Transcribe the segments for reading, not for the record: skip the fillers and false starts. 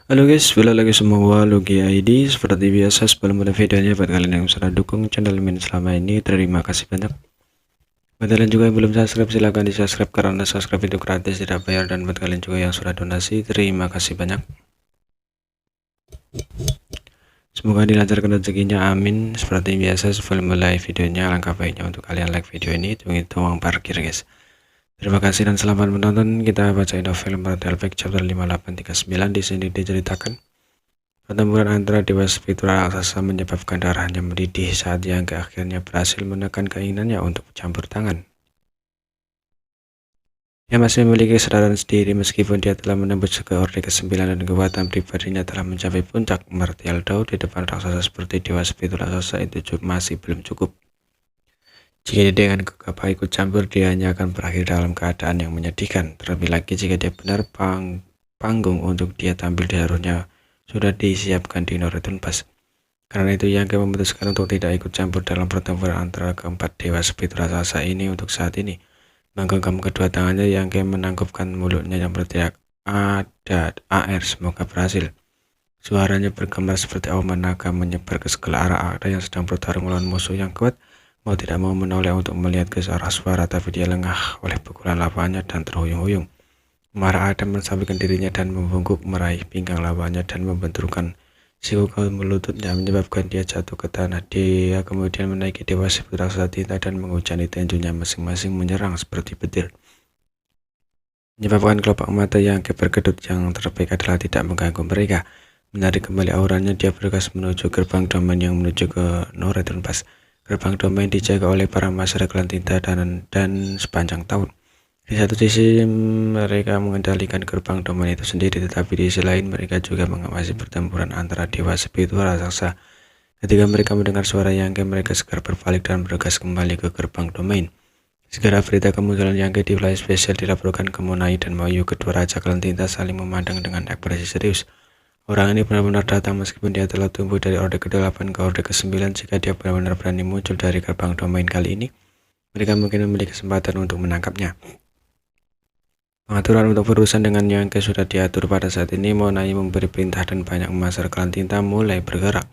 Halo guys, balik lagi semua Logi ID. Seperti biasa sebelum mulai videonya, buat kalian yang sudah dukung channel Min selama ini, terima kasih banyak. Buat kalian juga yang belum subscribe, silahkan di subscribe karena subscribe itu gratis, tidak bayar. Dan buat kalian juga yang sudah donasi, terima kasih banyak. Semoga dilancarkan rezekinya, amin. Seperti biasa sebelum mulai videonya, alangkah baiknya untuk kalian like video ini, hitung uang parkir guys. Terima kasih dan selamat menonton. Kita bacain novel Martelback chapter 5839. Di sini diceritakan pertempuran antara dewa spiritual raksasa menyebabkan darahnya mendidih saat yang akhirnya berhasil menekan keinginannya untuk campur tangan. Dia masih memiliki kesadaran sendiri meskipun dia telah menembus ke Orde ke-9 dan kekuatan pribadinya telah mencapai puncak. Martial Dao di depan raksasa seperti dewa spiritual raksasa itu masih belum cukup. Jika dia dengan gegabah ikut campur, dia hanya akan berakhir dalam keadaan yang menyedihkan. Terlebih lagi jika dia benar panggung untuk dia tampil seharusnya sudah disiapkan di Noretun Pass. Karena itu Yang memutuskan untuk tidak ikut campur dalam pertempuran antara keempat dewa spiritual raksasa ini untuk saat ini. Menggenggam kedua tangannya, Yang menangkupkan mulutnya yang berteriak, "Ada AR, semoga berhasil." Suaranya bergema seperti auman naga menyebar ke segala arah. Ada yang sedang bertarung melawan musuh yang kuat, mau tidak mau menoleh untuk melihat ke arah suara, tapi dia lengah oleh pukulan lawannya dan terhuyung-huyung. Marah Adam mensampaikan dirinya dan membungkuk meraih pinggang lawannya dan membenturkan siku ke lututnya, menyebabkan dia jatuh ke tanah. Dia kemudian menaiki dewa spiritual raksasa tinta dan menghujani tinjunya masing-masing menyerang seperti petir, menyebabkan kelopak mata Yang berkedut. Yang terbaik adalah tidak mengganggu mereka. Menarik kembali auranya, dia bergegas menuju gerbang domain yang menuju ke Noretun Pass. Gerbang domain dijaga oleh para masyarakat klan tinta dan sepanjang tahun. Di satu sisi mereka mengendalikan gerbang domain itu sendiri, tetapi di sisi lain mereka juga mengawasi pertempuran antara dewa spiritual raksasa. Ketika mereka mendengar suara Yang, mereka segera berbalik dan bergegas kembali ke gerbang domain. Segera berita kemunculan Yang di wilayah spesial dilaporkan ke Monai dan Mayu. Kedua raja klan tinta saling memandang dengan ekspresi serius. Orang ini benar-benar datang meskipun dia telah tumbuh dari Orde ke-8 ke Orde ke-9. Jika dia benar-benar berani muncul dari gerbang domain kali ini, mereka mungkin memiliki kesempatan untuk menangkapnya. Pengaturan untuk berurusan dengan Yang sudah diatur pada saat ini. Monai memberi perintah dan banyak masyarakat klan tinta mulai bergerak.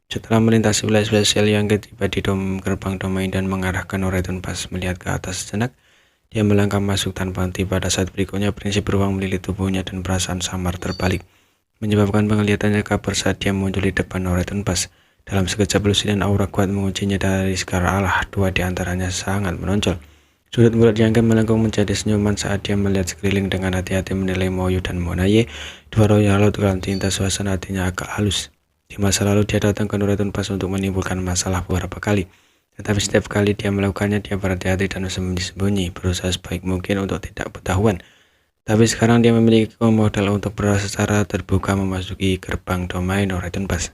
Setelah melintasi wilayah spesial, Yang tiba di gerbang domain dan mengarahkan Noretun Pass. Melihat ke atas sejenak, dia melangkah masuk tanpa henti. Pada saat berikutnya, prinsip beruang melilit tubuhnya dan perasaan samar terbalik, menyebabkan penglihatannya kabur saat dia muncul di depan Noretun Pass. Dalam sekejap lusi dan aura kuat menguncinya dari segala arah. Dua di antaranya sangat menonjol. Sudut mulut Yang melengkung menjadi senyuman saat dia melihat sekeliling dengan hati-hati menilai Moyu dan Monaye, dua royal laut dalam tinta. Suasana hatinya agak halus. Di masa lalu dia datang ke Noretun Pass untuk menimbulkan masalah beberapa kali, tetapi setiap kali dia melakukannya dia berhati-hati dan sembunyi-sembunyi, berusaha sebaik mungkin untuk tidak ketahuan. Tapi sekarang dia memiliki modal untuk secara terbuka memasuki gerbang domain Noretun Pass.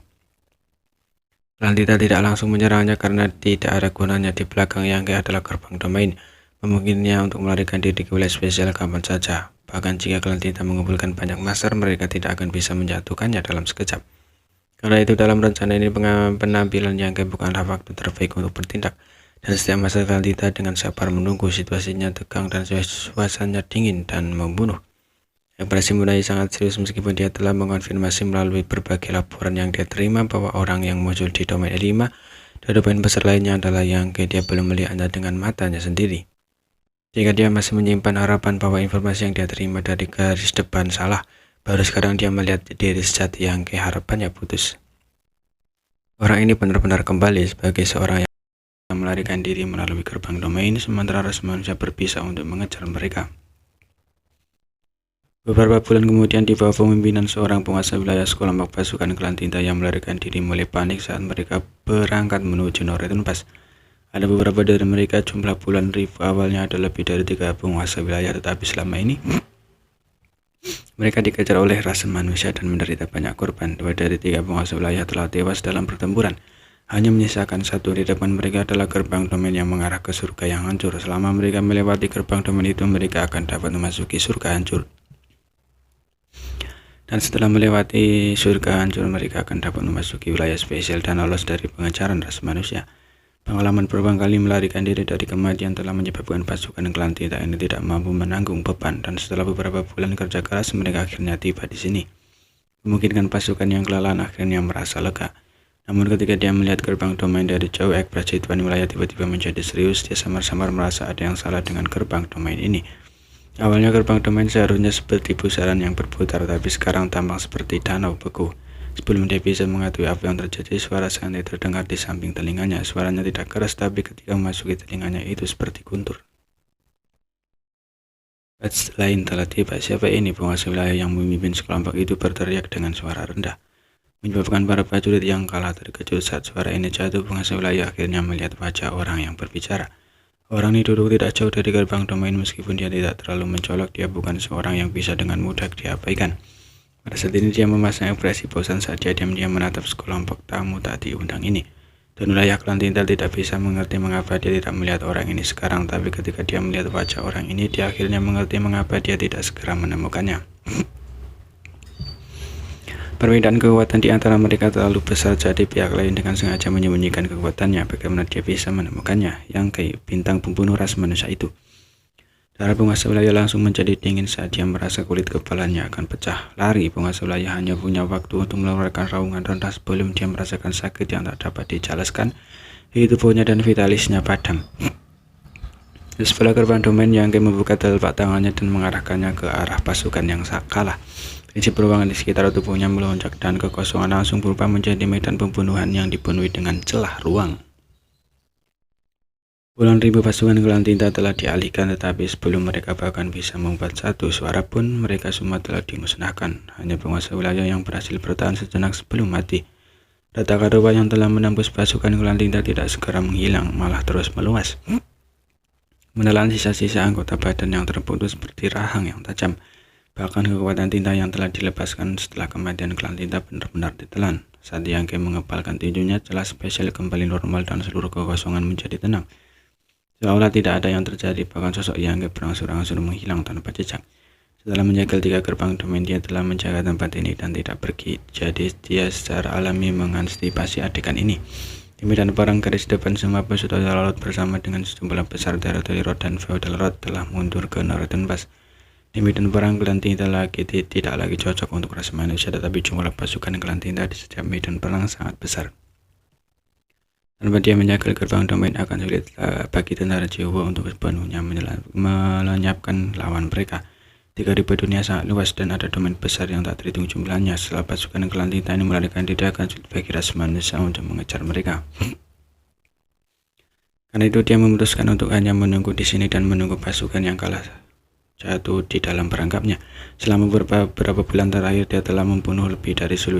Klan tinta tidak langsung menyerangnya karena tidak ada gunanya. Di belakang Yang adalah gerbang domain, memungkinkannya untuk melarikan diri ke wilayah spesial kapan saja. Bahkan jika klan tinta mengumpulkan banyak master, mereka tidak akan bisa menjatuhkannya dalam sekejap. Karena itu dalam rencana ini penampilan Yang bukanlah waktu terbaik untuk bertindak, dan setiap masa klan tinta dengan sabar menunggu. Situasinya tegang dan suasananya dingin dan membunuh. Ekspresi Monai sangat serius meskipun dia telah mengonfirmasi melalui berbagai laporan yang dia terima bahwa orang yang muncul di domain 5 dan domain besar lainnya adalah Yang. Dia belum melihatnya dengan matanya sendiri. Jika dia masih menyimpan harapan bahwa informasi yang dia terima dari garis depan salah, baru sekarang dia melihat diri sejati Yang, harapannya putus. Orang ini benar-benar kembali sebagai seorang yang melarikan diri melalui gerbang domain, sementara ras manusia berpisah untuk mengejar mereka. Beberapa bulan kemudian, di bawah pemimpinan seorang penguasa wilayah, sekelompok pasukan klan tinta yang melarikan diri mulai panik saat mereka berangkat menuju Noretun Pass. Ada beberapa dari mereka. Jumlah bulan ribu awalnya ada lebih dari 3 penguasa wilayah, tetapi selama ini mereka dikejar oleh ras manusia dan menderita banyak korban. 2 dari 3 penguasa wilayah telah tewas dalam pertempuran. Hanya menyisakan 1 di depan mereka adalah gerbang domain yang mengarah ke surga yang hancur. Selama mereka melewati gerbang domain itu, mereka akan dapat memasuki surga hancur. Dan setelah melewati surga hancur, mereka akan dapat memasuki wilayah spesial dan lolos dari pengejaran ras manusia. Pengalaman berulang kali melarikan diri dari kematian telah menyebabkan pasukan klan tinta ini tidak mampu menanggung beban, dan setelah beberapa bulan kerja keras, mereka akhirnya tiba di sini. memungkinkan pasukan yang kelelahan akhirnya merasa lega. Namun ketika dia melihat gerbang domain dari jauh, ekspresi Tuan Wilayah tiba-tiba menjadi serius. Dia samar-samar merasa ada yang salah dengan gerbang domain ini. Awalnya gerbang domain seharusnya seperti pusaran yang berputar, tapi sekarang tampak seperti danau beku. Sebelum dia bisa mengetahui apa yang terjadi, suara santai terdengar di samping telinganya. Suaranya tidak keras, tapi ketika memasuki telinganya itu seperti guntur. Batch lain telah tiba. Siapa ini? Penguasa wilayah yang memimpin sekelompok itu berteriak dengan suara rendah, menyebabkan para prajurit yang kalah terkejut. Saat suara ini jatuh, penguasa wilayah akhirnya melihat wajah orang yang berbicara. Orang ini duduk tidak jauh dari gerbang domain. Meskipun dia tidak terlalu mencolok, dia bukan seorang yang bisa dengan mudah diabaikan. Pada saat ini dia memasang ekspresi bosan saat dia diam-diam menatap sekelompok tamu tak diundang ini. Dan wilayah klan Tinta tidak bisa mengerti mengapa dia tidak melihat orang ini sekarang, tapi ketika dia melihat wajah orang ini, dia akhirnya mengerti mengapa dia tidak segera menemukannya. Perbedaan kekuatan di antara mereka terlalu besar, jadi pihak lain dengan sengaja menyembunyikan kekuatannya. Bagaimana dia bisa menemukannya? Yang kayak bintang pembunuh ras manusia itu. Darah penguasa wilayah langsung menjadi dingin saat dia merasa kulit kepalanya akan pecah. Lari, penguasa wilayah hanya punya waktu untuk mengeluarkan raungan rendah sebelum dia merasakan sakit yang tak dapat dijelaskan. Tubuhnya dan vitalisnya padam. Di sebelah gerbang domain, Yang membuka telapak tangannya dan mengarahkannya ke arah pasukan yang kalah. Prinsip ruangan di sekitar tubuhnya melonjak dan kekosongan langsung berubah menjadi medan pembunuhan yang dipenuhi dengan celah ruang. Puluhan ribu pasukan klan Tinta telah dialihkan, tetapi sebelum mereka bahkan bisa membuat satu suara pun, mereka semua telah dimusnahkan. Hanya penguasa wilayah yang berhasil bertahan sejenak sebelum mati. Retakan rupa yang telah menembus pasukan klan Tinta tidak segera menghilang, malah terus meluas, menelan sisa-sisa anggota badan yang terputus seperti rahang yang tajam. Bahkan kekuatan tinta yang telah dilepaskan setelah kematian klan Tinta benar-benar ditelan. Saat Yang mengepalkan tinjunya, celah spesial kembali normal dan seluruh kekosongan menjadi tenang. Seolah tidak ada yang terjadi, bahkan sosok Yang berangsur-angsur menghilang tanpa jejak. Setelah menjaga 3 gerbang domain, dia telah menjaga tempat ini dan tidak pergi. Jadi dia secara alami mengantisipasi adegan ini. Di medan perang garis depan, semua peserta Rod bersama dengan sejumlah besar teritori Rod dan Feudal Rod telah mundur ke Northern Pass. Di medan perang, klan Tinta tidak lagi cocok untuk ras manusia, tetapi jumlah pasukan klan Tinta di setiap medan perang sangat besar. Tanpa dia menjaga gerbang domain, akan sulit bagi tentara Jawa untuk sepenuhnya melenyapkan lawan mereka. 3.000 dunia sangat luas dan ada domain besar yang tak terhitung jumlahnya. Setelah pasukan klan Tinta ini melarikan diri, akan sulit bagi ras manusia untuk mengejar mereka. Karena itu dia memutuskan untuk hanya menunggu di sini dan menunggu pasukan yang kalah jatuh di dalam perangkapnya. Selama beberapa bulan terakhir, dia telah membunuh lebih dari 1000